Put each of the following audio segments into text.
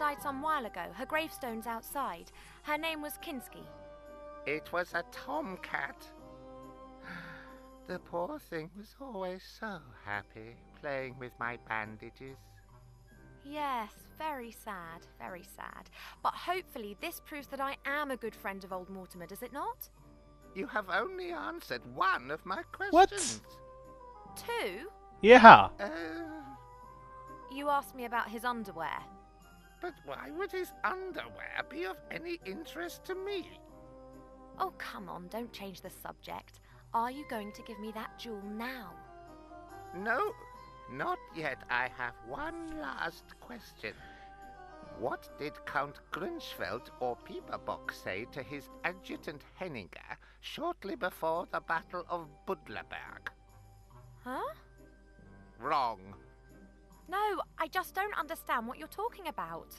died some while ago. Her gravestone's outside. Her name was Kinski. It was a tomcat. The poor thing was always so happy playing with my bandages. Yes, very sad, very sad. But hopefully this proves that I am a good friend of old Mortimer, does it not? You have only answered one of my What? questions. Two? Yeah. You asked me about his underwear. But why would his underwear be of any interest to me? Oh, come on, don't change the subject. Are you going to give me that jewel now? No, not yet. I have one last question. What did Count Grunschfeld or Pieperbock say to his adjutant Henninger shortly before the Battle of Budlerberg? Huh? Wrong. No, I just don't understand what you're talking about.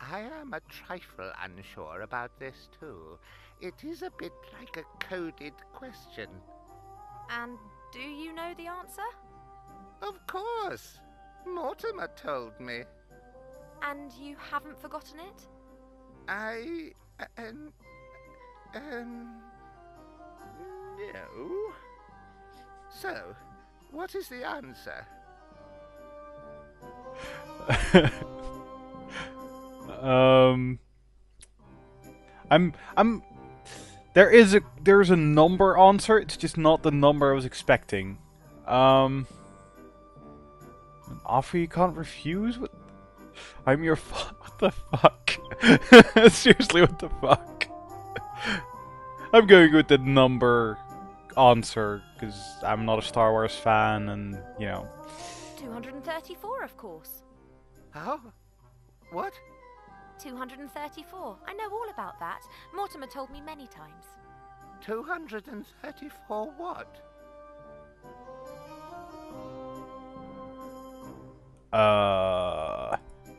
I am a trifle unsure about this too. It is a bit like a coded question. And do you know the answer? Of course. Mortimer told me. And you haven't forgotten it? No. So, what is the answer? There's a number answer, it's just not the number I was expecting. An offer you can't refuse? I'm your what the fuck? Seriously, what the fuck? I'm going with the number answer, because I'm not a Star Wars fan, and, you know. 234, of course. Oh? What? 234. I know all about that. Mortimer told me many times. 234 what?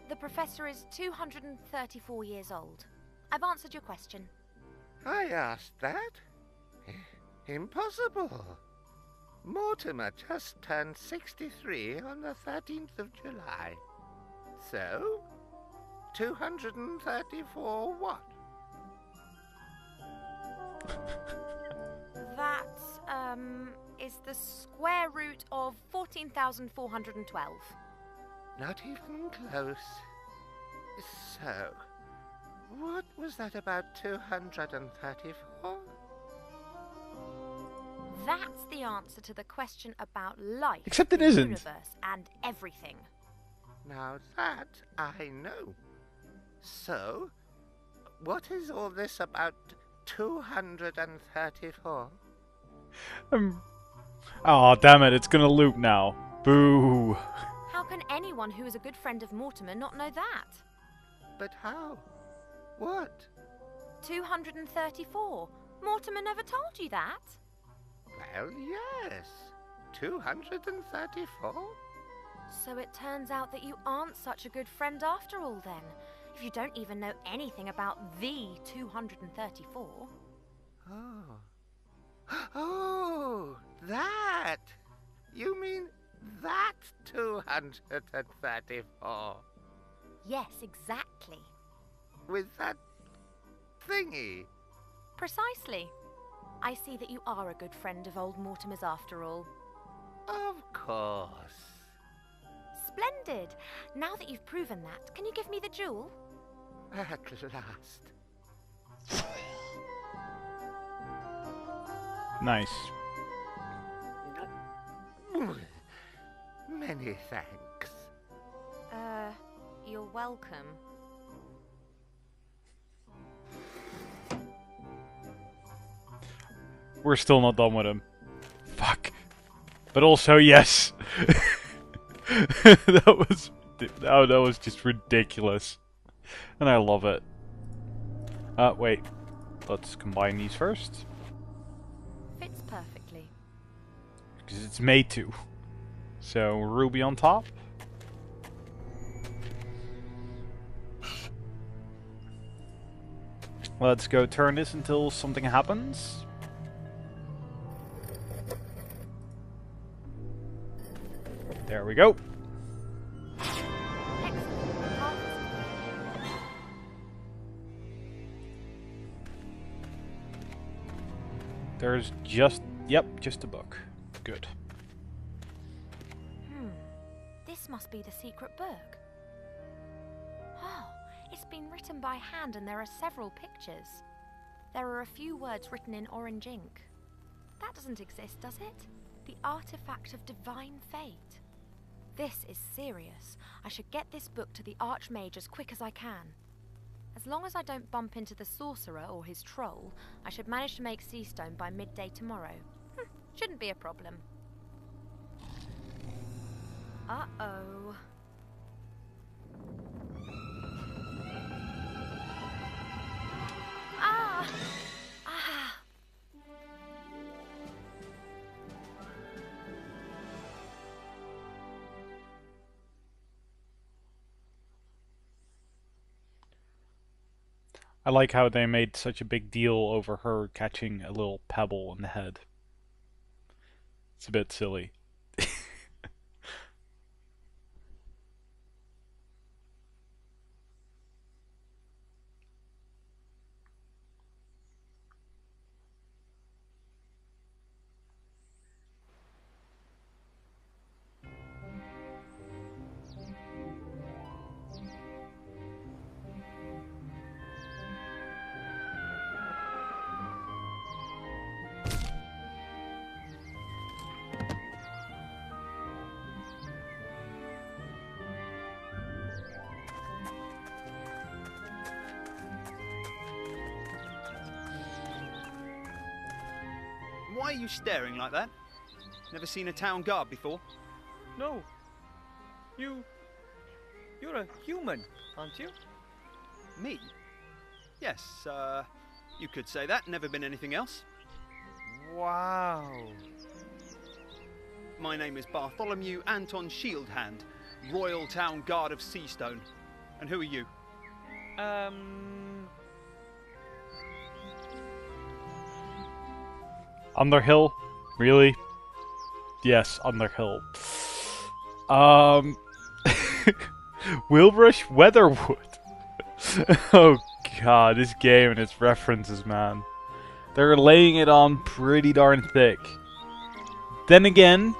The professor is 234 years old. I've answered your question. I asked that? Impossible. Mortimer just turned 63 on the 13th of July. So, 234 what? That, is the square root of 14,412. Not even close. So, what was that about 234? That's the answer to the question about life, Except it the isn't. universe, and everything. Now that I know. So, what is all this about 234? Oh, damn it, it's gonna loop now. Boo. How can anyone who is a good friend of Mortimer not know that? But how? What? 234. Mortimer never told you that. Well, yes. 234? So it turns out that you aren't such a good friend after all then, if you don't even know anything about the 234. Oh. Oh, that! You mean that 234? Yes, exactly. With that thingy? Precisely. I see that you are a good friend of old Mortimer's after all. Of course. Splendid! Now that you've proven that, can you give me the jewel? At last. Nice. Many thanks. You're welcome. We're still not done with him. Fuck. But also, yes. that was just ridiculous. And I love it. Wait. Let's combine these first. Fits perfectly. Because it's made to. So, ruby on top. Let's go turn this until something happens. There we go. Excellent. Harvest. There's just... Yep, just a book. Good. This must be the secret book. Oh, it's been written by hand and there are several pictures. There are a few words written in orange ink. That doesn't exist, does it? The artifact of divine fate. This is serious. I should get this book to the Archmage as quick as I can. As long as I don't bump into the sorcerer or his troll, I should manage to make Seastone by midday tomorrow. Shouldn't be a problem. Uh-oh. Ah! Ah! I like how they made such a big deal over her catching a little pebble in the head. It's a bit silly. Why are you staring like that? Never seen a town guard before? No. You're a human, aren't you? Me? Yes, you could say that. Never been anything else. Wow. My name is Bartholomew Anton Shieldhand, Royal Town Guard of Seastone. And who are you? Underhill? Really? Yes, Underhill. Wilbrush Weatherwood. Oh god, this game and its references, man. They're laying it on pretty darn thick. Then again,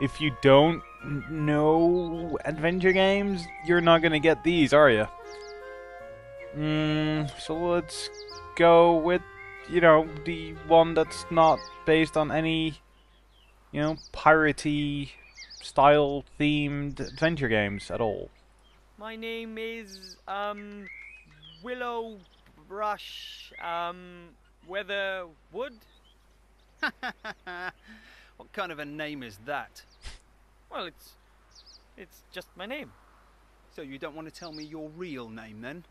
if you don't know adventure games, you're not gonna get these, are you? So let's go with, you know, the one that's not based on any, you know, piratey style themed adventure games at all. My name is Willow Brush Weatherwood. What kind of a name is that? Well, it's just my name. So you don't want to tell me your real name then?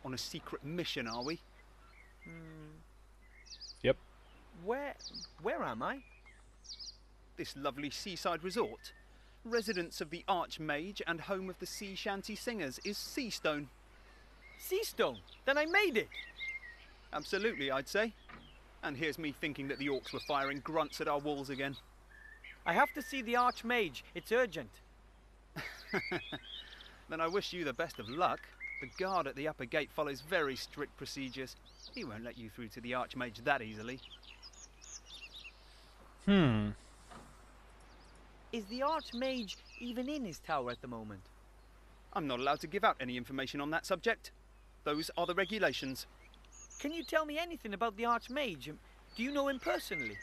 On a secret mission, are we? Yep. Where am I? This lovely seaside resort. Residence of the Archmage and home of the sea shanty singers is Seastone. Seastone? Then I made it! Absolutely, I'd say. And here's me thinking that the orcs were firing grunts at our walls again. I have to see the Archmage. It's urgent. Then I wish you the best of luck. The guard at the upper gate follows very strict procedures. He won't let you through to the Archmage that easily. Is the Archmage even in his tower at the moment? I'm not allowed to give out any information on that subject. Those are the regulations. Can you tell me anything about the Archmage? Do you know him personally?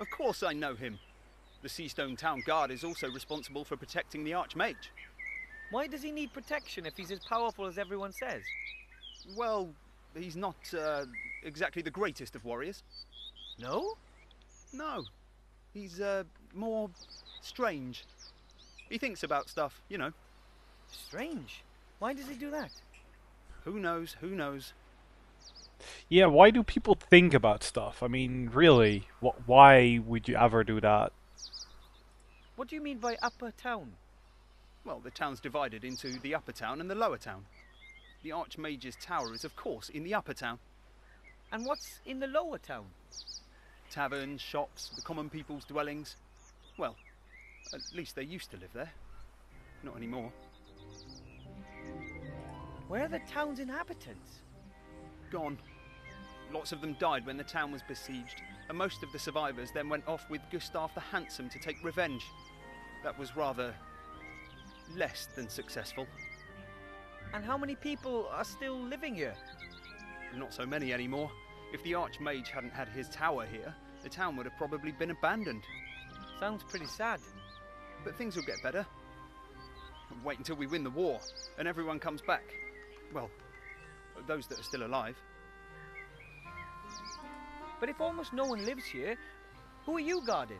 Of course I know him. The Seastone Town Guard is also responsible for protecting the Archmage. Why does he need protection if he's as powerful as everyone says? Well, he's not exactly the greatest of warriors. No? No. He's more strange. He thinks about stuff, you know. Strange. Why does he do that? Who knows? Who knows? Yeah, why do people think about stuff? I mean, really, why would you ever do that? What do you mean by upper town? Well, the town's divided into the upper town and the lower town. The Archmage's tower is, of course, in the upper town. And what's in the lower town? Taverns, shops, the common people's dwellings. Well, at least they used to live there. Not anymore. Where are the town's inhabitants? Gone. Lots of them died when the town was besieged, and most of the survivors then went off with Gustav the Handsome to take revenge. That was rather less than successful. And how many people are still living here? Not so many anymore. If the Archmage hadn't had his tower here, the town would have probably been abandoned. Sounds pretty sad. But things will get better. Wait until we win the war, and everyone comes back. Well, those that are still alive. But if almost no one lives here, who are you guarding?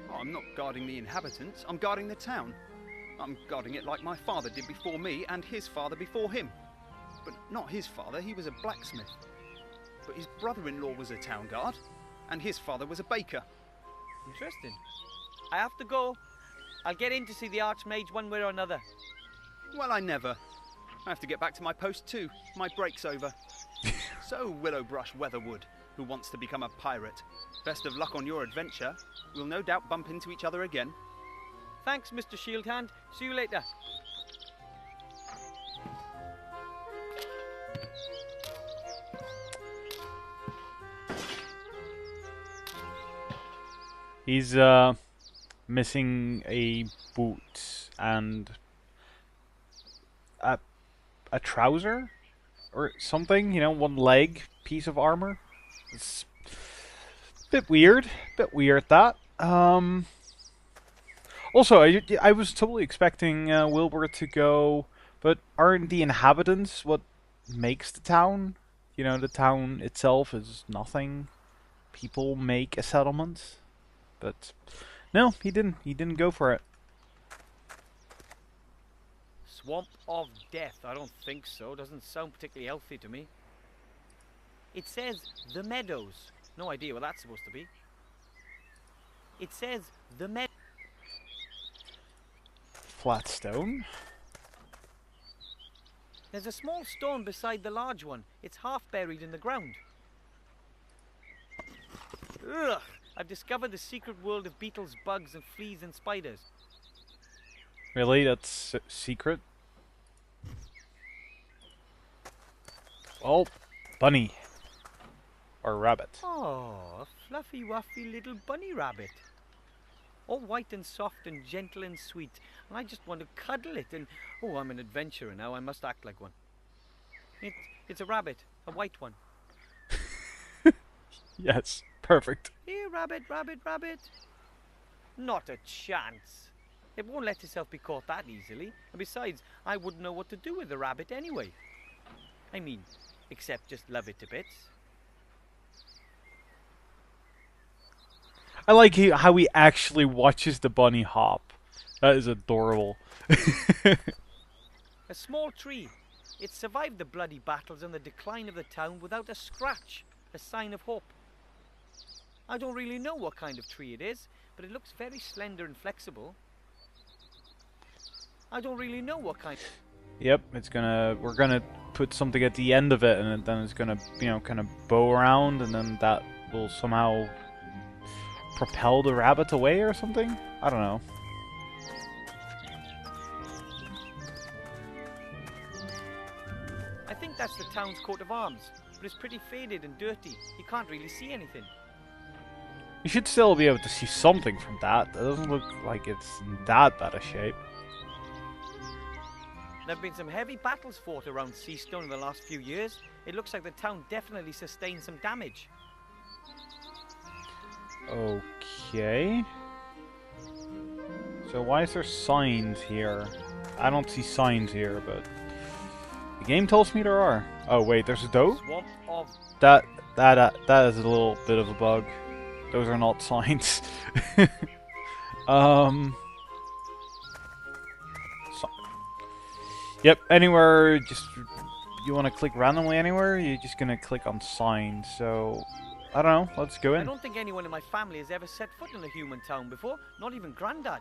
Oh, I'm not guarding the inhabitants, I'm guarding the town. I'm guarding it like my father did before me and his father before him. But not his father, he was a blacksmith. But his brother-in-law was a town guard, and his father was a baker. Interesting. I have to go. I'll get in to see the Archmage one way or another. Well, I never. I have to get back to my post too. My break's over. So, Willowbrush Weatherwood, who wants to become a pirate, best of luck on your adventure. We'll no doubt bump into each other again. Thanks, Mr. Shieldhand. See you later. He's missing a boot and a trouser or something, you know, one leg piece of armor. It's a bit weird, that. Also, I was totally expecting Wilbur to go, but aren't the inhabitants what makes the town? You know, the town itself is nothing. People make a settlement. But no, he didn't. He didn't go for it. Swamp of Death. I don't think so. Doesn't sound particularly healthy to me. It says the Meadows. No idea what that's supposed to be. It says the Meadows. Flat stone. There's a small stone beside the large one. It's half buried in the ground. Ugh! I've discovered the secret world of beetles, bugs, and fleas and spiders. Really? That's secret? Oh, bunny. Or rabbit. Oh, a fluffy, wuffy little bunny rabbit. All white and soft and gentle and sweet. And I just want to cuddle it and... Oh, I'm an adventurer now. I must act like one. It's a rabbit. A white one. Yes, perfect. Here, rabbit, rabbit, rabbit. Not a chance. It won't let itself be caught that easily. And besides, I wouldn't know what to do with the rabbit anyway. I mean, except just love it to bits. I like how he actually watches the bunny hop. That is adorable. A small tree. It survived the bloody battles and the decline of the town without a scratch. A sign of hope. I don't really know what kind of tree it is, but it looks very slender and flexible. I don't really know what kind. Yep, we're gonna put something at the end of it, and then it's gonna, you know, kind of bow around, and then that will somehow propel the rabbit away or something? I don't know. I think that's the town's coat of arms, but it's pretty faded and dirty. You can't really see anything. You should still be able to see something from that. That doesn't look like it's in that bad a shape. There have been some heavy battles fought around Seastone in the last few years. It looks like the town definitely sustained some damage. Okay. So why is there signs here? I don't see signs here, but the game tells me there are. Oh wait, there's a doe? Swamp of... That is a little bit of a bug. Those are not signs. Yep, anywhere, just, you want to click randomly anywhere, you're just going to click on signs, so, I don't know, let's go in. I don't think anyone in my family has ever set foot in a human town before, not even Grandad.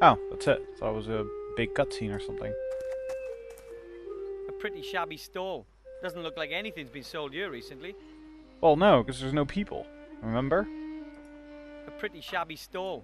Oh, that's it. Thought it was a big cutscene or something. A pretty shabby stall. Doesn't look like anything's been sold here recently. Well, no, because there's no people, remember? A pretty shabby stall.